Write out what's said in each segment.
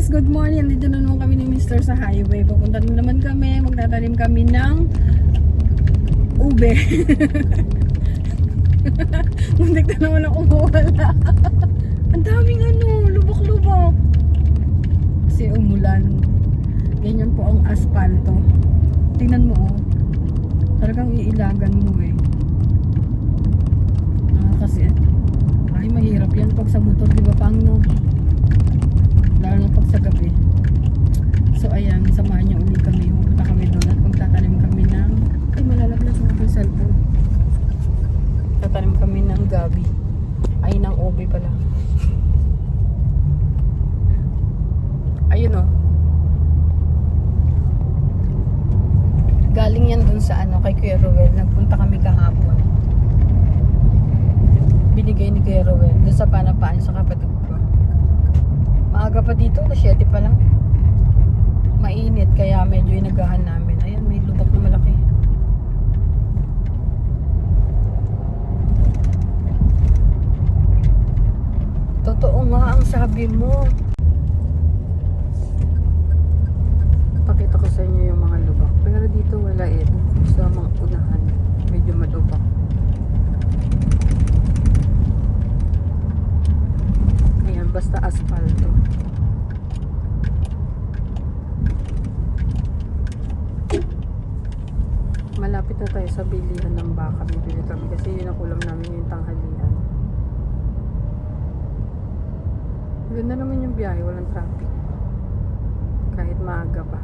guys, good morning. Dito na naman kami ni Mr. sa highway. Papunta na naman kami. Magtatanim kami ng ube. Muntik na naman ako mawala. Ang daming lubok-lubok. Kasi umulan. Ganyan po ang asfalto. Tingnan mo Talagang iilagan mo kasi mahirap yan pag sa motor, di ba pang lalo na pag sa gabi. So ayan, samahan niyo ulit kami. Pupunta kami doon at magtatanim kami ng malalaglas ng aking cellphone. Tatanim kami ng gabi. Ay, ng ube pala. Ayun galing yan dun sa kay Kuya Ruel. Nagpunta kami kahapon. Binigay ni Kuya Ruel dun sa panapaan sa kapatid ko. Maaga pa dito, 7 pa lang. Mainit, kaya medyo inagahan namin. Ayan, may lubak na malaki. Totoo nga ang sabi mo. Pakita ko sa inyo yung mga lubak. Pero dito wala sa mga unahan. Medyo malubak. Ayan, basta asfalto. Malapit na tayo sa bilihan ng baka. Bibili kami kasi yun ang ulam namin yung tanghalian. Ganda naman yung biyahe, walang traffic. Kahit maaga pa.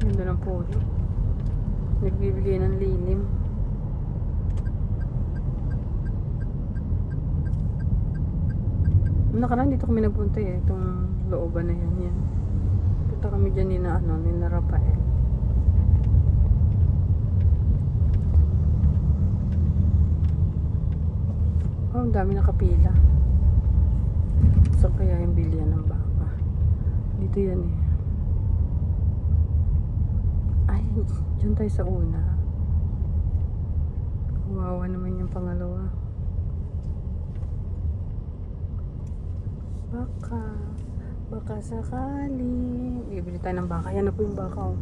Ganda ng polo. Nagbibigay ng lilim. Nakaraan dito kami nagpunta itong looban na yan. Punta kami dyan ni Rafael. Ang dami nakapila. Saan kaya yung bilihan ng baka? Dito yan Ay, dyan tayo sa una. Kawawa naman yung pangalawa. Baka sakali. Bibili tayo ng baka. Yan na po yung baka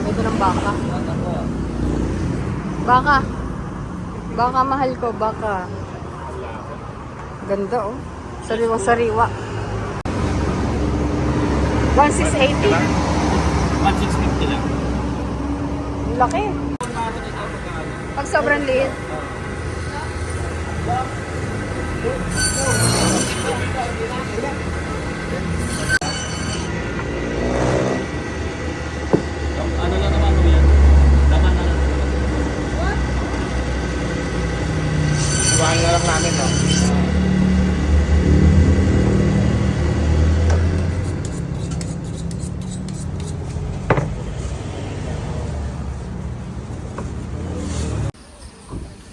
Ito ng baka. Baka mahal ko. Baka. Ganda Sariwa-sariwa. 1,680. 1,650 lang. Laki. Pag sobrang liit. Ano lang naman yan? Laman na lang. Iwahan na lang namin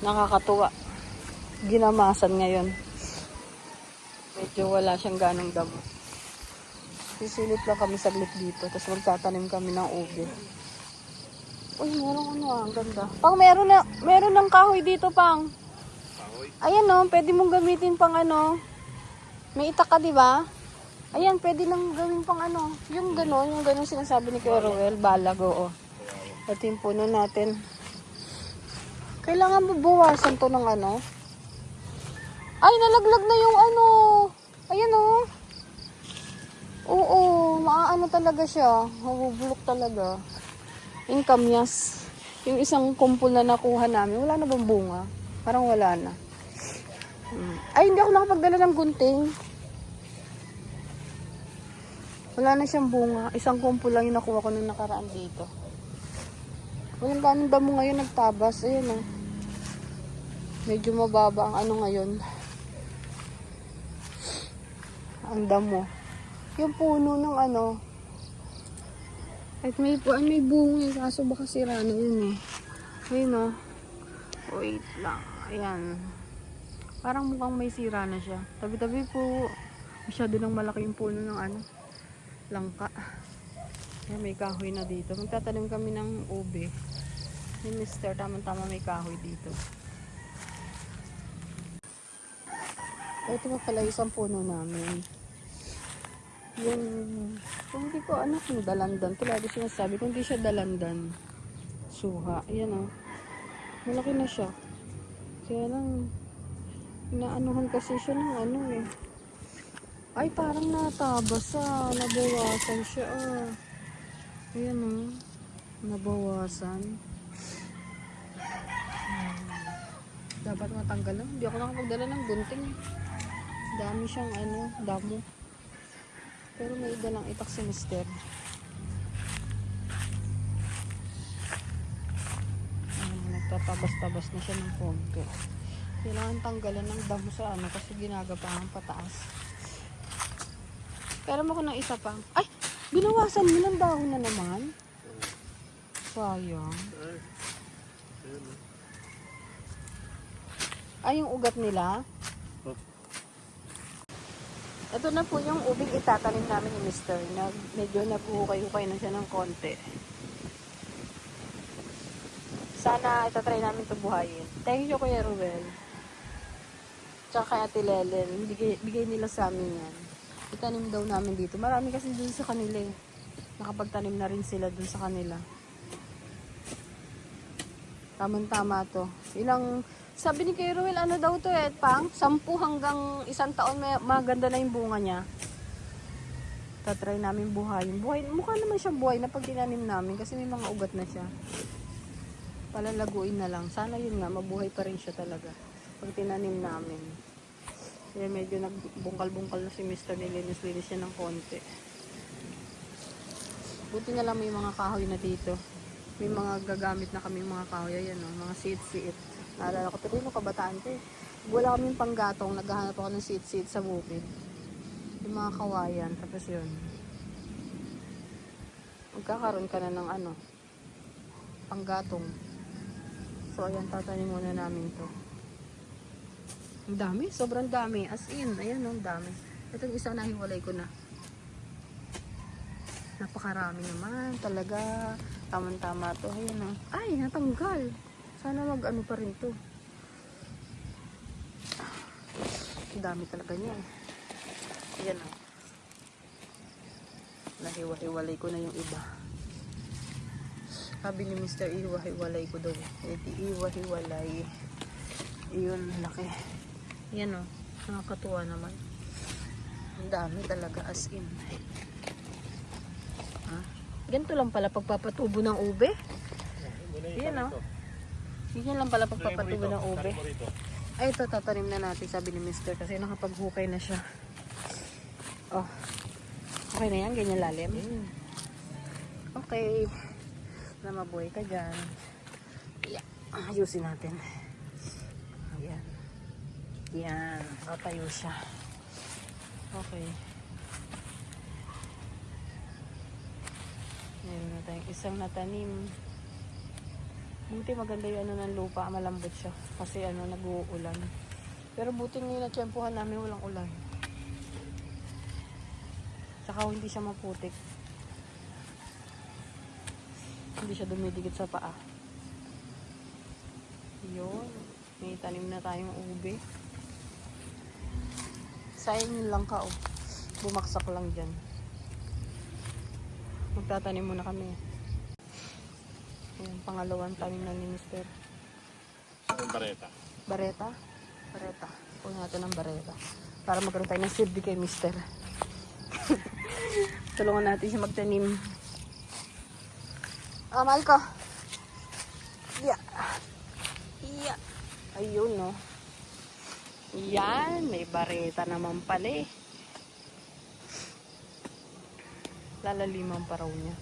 Nakakatuwa. Ginamasan ngayon. Medyo wala siyang ganong damo. Sisilip lang kami saglit dito. Tapos magtatanim kami ng ube. Uy, meron ang ganda. Pang, meron ng kahoy dito, Pang. Kahoy? Ayan pwede mong gamitin pang May itak ka, di ba? Ayan, pwede lang gawin pang yung ganon sinasabi ni Kuya Ruel, balag, Ito yung puno natin. Kailangan mabawasan to ng Ay, nalaglag na yung Ayan Oo, maaano talaga siya. Mabubulok talaga. Yung kamyas. Yung isang kumpul na nakuha namin, wala na bang bunga? Parang wala na. Ay, hindi ako nakapagdala ng gunting. Wala na siyang bunga. Isang kumpul lang yung nakuha ko nung nakaraan dito. Walang ganong damo ngayon nagtabas. Ayun Medyo mababa ang ngayon. Ang damo. Yung puno ng Kahit may bunga eh, kaso baka sira na yun eh. Ayun o. Wait lang. Ayan. Parang mukhang may sira na siya. Tabi-tabi po. Masyado nang malaki yung puno ng ano. Langka. Ayan, may kahoy na dito. Magtatanim kami ng ube. Ni Mr. Tamang-tama may kahoy dito. Ito pa pala isang puno namin. Yung, kung hindi ko anak yung dalandan. Tulad yung sinasabi, kung hindi siya dalandan, suha. Ayan o. Malaki na siya. Kaya lang, inaanuhan kasi siya ng ano eh. Ay, parang natabas nabawasan siya Ayan o. Nabawasan. Dapat matanggal lang. Hindi ako nakapagdala ng gunting. Dami siyang damo. Pero may dalang itak si Mister. Nagtatabas-tabas na siya ng konti. Kailangan tanggalan ng damo sa kasi ginagapangan pataas. Pero mo ko ng isa pa. Ay! Binawasan mo ng dahon na naman. Sayang. Ay, yung ugat nila. Ito na po yung ubing itatanim namin ni Mr. Medyo nabuhukay-hukay na siya ng konti. Sana itatry namin ito buhayin. Thank you, Kuya Ruel. Tsaka kay Ate Lelen. Bigay nila sa amin yan. Itanim daw namin dito. Marami kasi dun sa kanila eh. Nakapagtanim na rin sila dun sa kanila. Tamang-tama to. Sabi ni Kuya Ruel, ano daw to pang 10 hanggang 1 taon maganda na yung bunga niya. Tatry namin buhayin. Mukha naman siya buhay na pag tinanim namin kasi may mga ugat na siya. Palalaguin na lang. Sana yun nga, mabuhay pa rin siya talaga pag tinanim namin. Kaya medyo nagbungkal-bungkal na si Mr. Nilinis-linis siya ng konti. Buti na lang may mga kahoy na dito. May mga gagamit na kami mga kahoy. Ayan mga siit-siit. Naalala ko tuloy nung kabataan ko Wala kaming panggatong. Naghahanap ako ng siit-siit sa bukid. Yung mga kawayan. Tapos yun. Magkakaroon ka na ng panggatong. So ayan, tatanim muna namin to. Ang dami, sobrang dami. As in, ayan ang dami. Itong isa nahiwalay ko na. Napakarami naman. Talaga, tamang-tama to. Ayan Ay, natanggal. Sana pa rin to. Ang dami talaga niya. Ayan Nahiwa-hiwalay ko na yung iba. Sabi ni Mr. Iwa-hiwalay ko daw. Iwa-hiwalay. Iyon, laki. Yan nakakatuwa naman. Ang dami talaga as in. Ganito lang pala pagpapatubo ng ube. Yan Yan lang pala pagpapatubo ng ube. Ay, ito tatanim na natin sabi ni Mr. kasi nakapaghukay na siya. Okay na yan, ganyan lalim. Okay. Na mabuhay ka dyan. Yeah. Ayusin natin. Ayan. Yan. Tatayo siya. Okay. Meron na tayong isang natanim. Buti maganda yung ng lupa. Malambot siya. Kasi nag-uulan. Pero buti ngayon na tiyempohan namin walang ulan. Saka hindi siya maputik. Hindi siya dumidikit sa paa. Yun. May tanim na tayong ube. Sayang yun lang ka Bumaksak lang dyan. Magtatanim muna kami. Ayan, pangalawang tanim na ni Mr. Bareta. Bareta? Bareta. Puno natin ng bareta. Para magkaroon tayo ng silbi kay Mr. Tulungan natin siya magtanim. Mahal ko. Yeah. Yeah. Ayun, Yan. May bareta naman pala Lalaliman pa raw niya.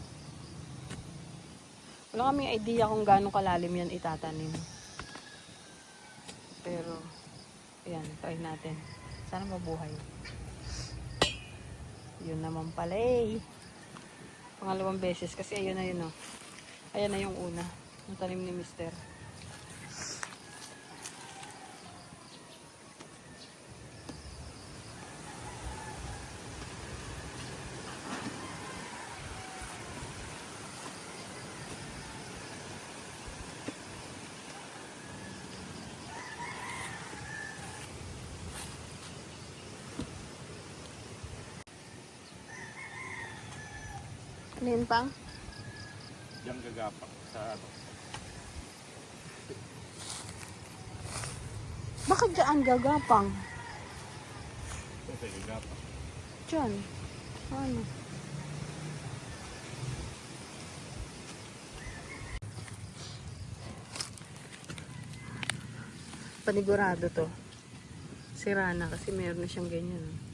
Wala kaming idea kung gaano kalalim yan itatanim. Pero, ayan, try natin. Sana mabuhay. Yun naman pala Pangalawang beses kasi ayun na yun, oh. Ayan na yung una. Yung tanim ni Mister. Ano yun, Pang? Diyan gagapak sa ano. Bakit dyan gagapang? Kasi gagapak. Dyan. Ano? Panigurado to. Sira na kasi meron na siyang ganyan. Oh.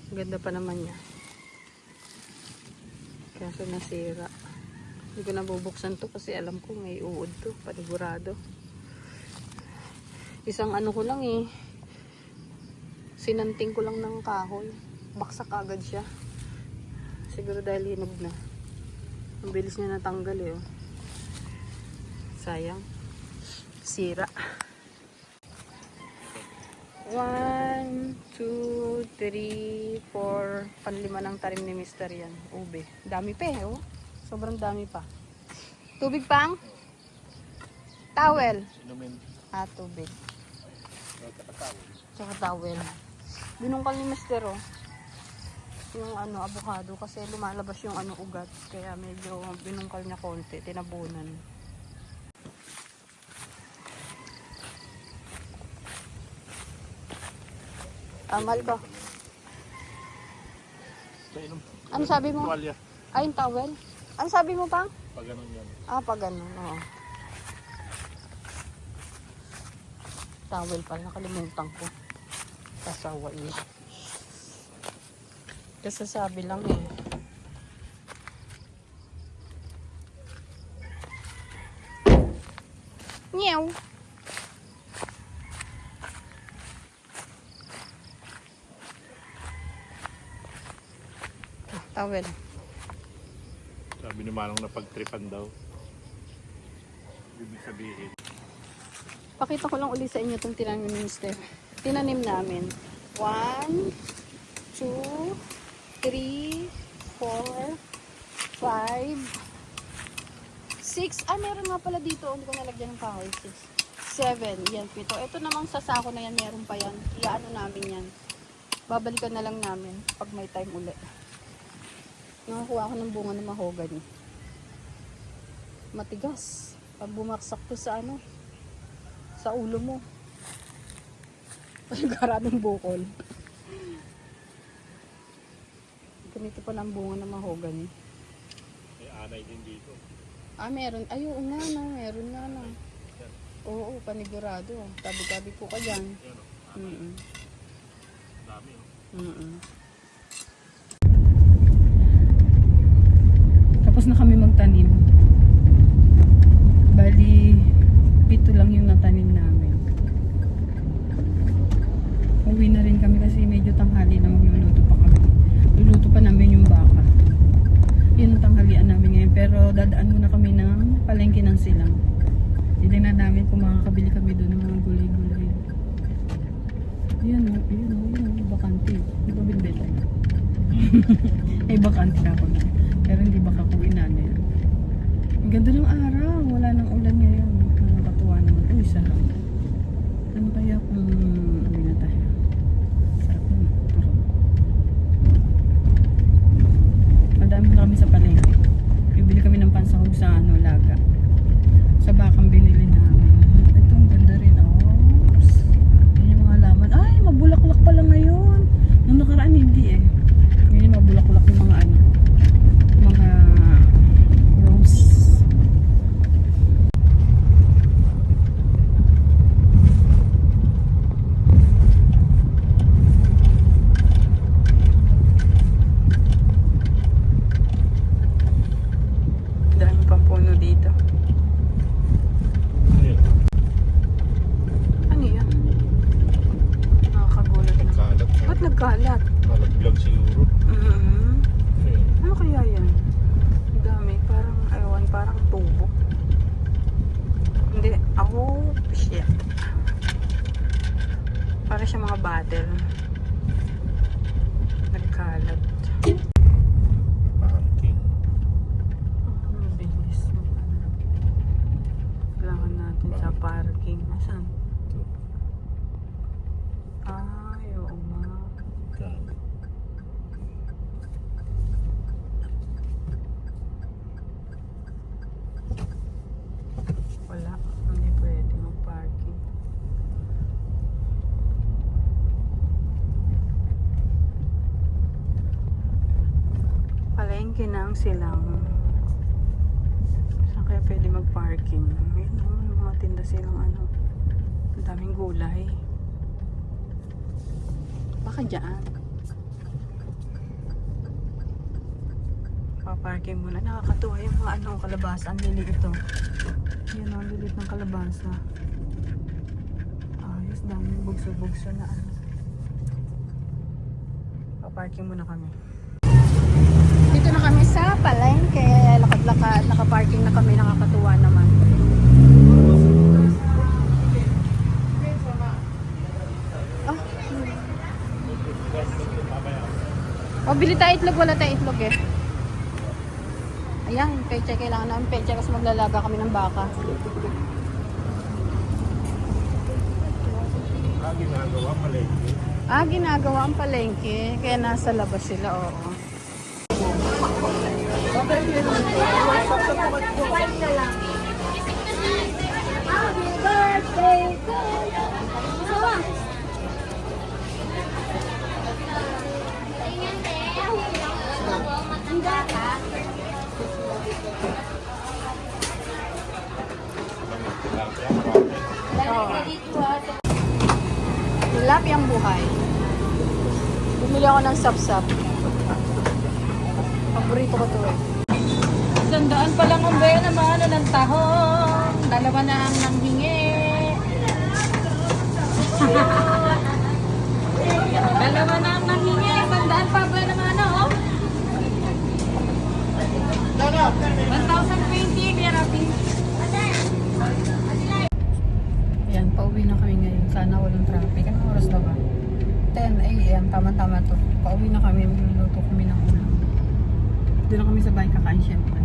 Ganda pa naman niya. Kaso nasira. Hindi ko nabubuksan to kasi alam ko may uod to. Panigurado. Isang ano ko lang eh. Sinanting ko lang ng kahoy. Baksak agad siya. Siguro dahil hinog na. Ang bilis niya natanggal eh. Oh. Sayang. Sira. 1, 2, 3, 4. Panlima ng tarim ni Mister yan. Ube. Dami pa eh. Oh. Sobrang dami pa. Tubig, Pang? Towel. Inumin. Ah, tubig. Nakakatawa. Tsaka towel. Binungkal ni Mister, oh. Yung ano, avocado. Kasi lumalabas yung ano, ugat. Kaya medyo binungkal niya konti. Tinabunan. Amal ko. Sa inom. Ano sabi mo? Tuwalya. Ay, yung towel. Ano sabi mo, Pang? Pag ganun yan. Ah, pag ganun, oo. Towel pala, nakalimutan ko. Kasawa eh. Kasasabi lang eh. Meow. Ah, towel. Sabi ni Manong na pagtripan daw. Ibig sabihin. Pakita ko lang ulit sa inyo itong tinanim ni Mister. Tinanim namin. 1, 2, 3, 4, 5, 6. Ah, meron nga pala dito. Hindi ko nalagyan ng kahoy. 6, 7. Yan, 7. Ito namang sa sako na yan, meron pa yan. Iaano namin yan. Babalikan na lang namin pag may time ulit. Nakakuha ko ng bunga ng mahogany. Matigas. Pag bumaksak to sa ano, sa ulo mo. Ay, garaming bukol. Ganito pa ng bunga ng mahogany. May anay din dito. Ah, meron. Ay, oo nga, no. Meron nga, no. Oo, panigurado. Tabi-tabi po ka dyan. Yan o. Mm-mm. Dami o. Mm-mm. Tapos na kami magtanim. Bali, 7 lang yung natanim namin. Uwi na rin kami kasi medyo tanghali na, magluluto pa kami. Luluto pa namin yung baka. Yun ang tanghalian namin ngayon. Pero dadaan muna kami ng palengke ng silang. Titignan namin kung makakabili kami doon ng mga gulay-gulay. Ayan o, ayan o, ayan o, bakante. Hindi ba binbenta yun? Ay, bakante na ako na. Pero hindi baka ko inano yan. Ang ganda ng araw. Wala nang ulan ngayon. Nakakatuwa naman. Uy, sarap. Ano kaya kung uwi na tayo? Sarap naman. Pero madami na kami sa palengke. Bibili kami ng pansahog sa ano, Laga. Sa bakang binili namin. Ito ang ganda rin. Oops. Yan yung mga laman. Ay, mabulaklak pala ngayon. Nung nakaraan hindi eh. Ngayon mabulaklak yung mga ano. Mga rose. Dami pang puno dito. Ayan. Ano yan? Nakakagulat na. Kalat. Ba't nagkalat? Nalaglag siguro. Para siya mga bottle. Nagkalat. Parking. Ang bilis. Kailangan natin sa parking. Asan? Ito. Ay, oo nga. Dami. Wala. Hindi pwede mag-parking. Palengke na ang silang. Saan kaya pwede mag-parking? Ayun, may mga tinda silang ano. Ang daming gulay. Baka dyan. Pa-parking muna. Nakakatuwa yung mga ano, kalabasa. Ang lilit ito. Yan ang lilit ng kalabasa. Ayos, daming bugso-bugso na ano. Pa-parking muna kami. Dito na kami sa palengke. Lakad-lakad. Naka-parking na kami. Nakakatuwa naman. Oh, bili tayo itlog. Wala tayo itlog eh. Ayan, pecha. Kailangan namin pecha kasi maglalaga kami ng baka. Ginagawa palengke. Ginagawa ang palengke. Kaya nasa labas sila, oo. Tilapia ang buhay. Bumili ako ng sap-sap. Paborito ko to eh. Sandaan pa lang ang bayan naman ng tahong. Dalawa na ang nanghingi. Dalawa na ang nanghingi. Sandaan pa ba naman oh? 1,020 Mirapi. Ayan, pauwi na kami ngayon. Sana walang traffic. Anong oras na ba? 10 a.m. Tama-tama to. Pauwi na kami. Magluluto kami ng ulam. Doon na kami sa bahay kakain syempre.